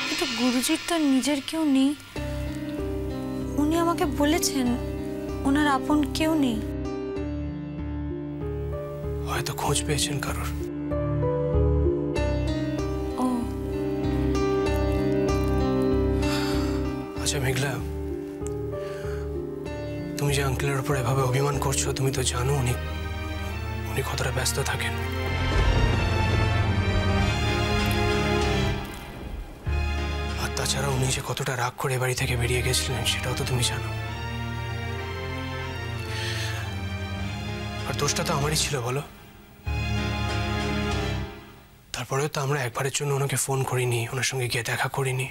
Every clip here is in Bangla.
কিন্তু গুরুজির তো নিজের কেউ নেই। উনি আমাকে বলেছেন ওনার আপন কেউ নেই। হয়তো খোঁজ পেয়েছেন কারোর। ও আচ্ছা মেঘলা, তুমি যে আঙ্কেলের উপর এভাবে অভিমান করছো, তুমি তো জানো উনি কতটা ব্যস্ত থাকেন। আর তাছাড়া উনি যে কতটা রাগ করে বাড়ি থেকে বেরিয়ে গেছিলেন সেটাও তো তুমি জানো। আর দোষটা তো আমারই ছিল বলো। তারপরেও তো আমরা একবারের জন্য ওনাকে ফোন করিনি, ওনার সঙ্গে গিয়ে দেখা করিনি।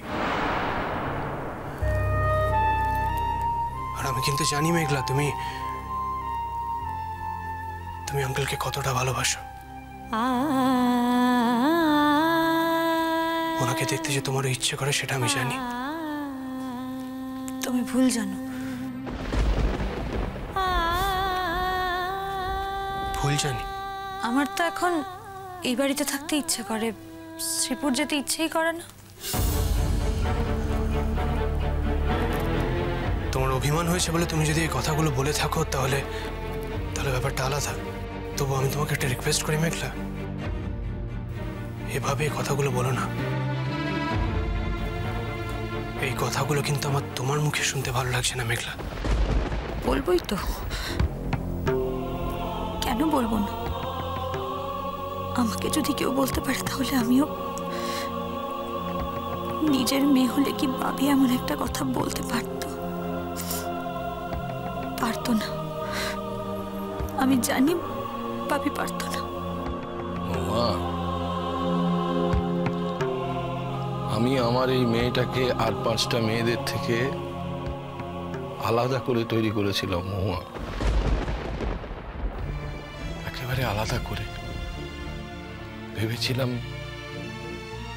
আর আমি কিন্তু জানি মেঘলা, তুমি আঙ্কেলকে কতটা ভালোবাসো। ওনাকে দেখতে যে তোমারও ইচ্ছে করে সেটা আমি জানি। তুমি ভুল জানো। ভুল জানি? আমার তো এখন এই বাড়িতে থাকতে ইচ্ছে করে, শ্রীপুর যেতে ইচ্ছেই করে না। তোমার অভিমান হয়েছে বলে তুমি যদি এই কথাগুলো বলে থাকো তাহলে ব্যাপারটা আলাদা। তবু আমি তোমাকে একটা রিকোয়েস্ট করি মেঘলা, এভাবে এই কথাগুলো বলো না। এই কথাগুলো কিন্তু আমার তোমার মুখে শুনতে ভালো লাগছে না মেঘলা। বলবোই তো, কেন বলবো না? আমাকে যদি কেউ বলতে পারে তাহলে আমিও নিজের মেয়ে হলে কি ভাবি এমন একটা কথা বলতে পারতো না। আমি জানি ভাবি পারতো না। আমি আমার এই মেয়েটাকে আর 5টা মেয়েদের থেকে আলাদা করে তৈরি করেছিলাম মহুয়া, একেবারে আলাদা করে। ভেবেছিলাম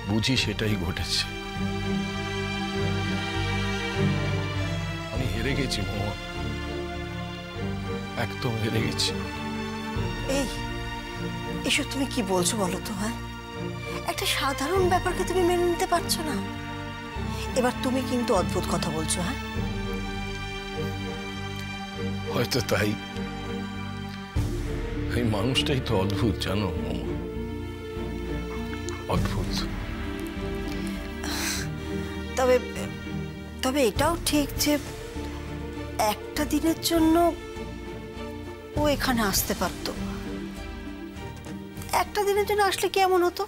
বুঝি সেটাই ঘটেছে। আমি হেরে গেছি মহুয়া, একদম হেরে গেছি। এসব তুমি কি বলছো বলো তো? হ্যাঁ, একটা সাধারণ ব্যাপারকে তুমি মেনে নিতে পারছো না? এবার তুমি কিন্তু অদ্ভুত কথা বলছো। হ্যাঁ, হয়তো তাই। এই মানুষটাই তো অদ্ভুত, জানো, অদ্ভুত। তবে এটাও ঠিক যে একটা দিনের জন্য ও এখানে আসতে পারতো। একটা দিনের জন্য আসলে কেমন হতো?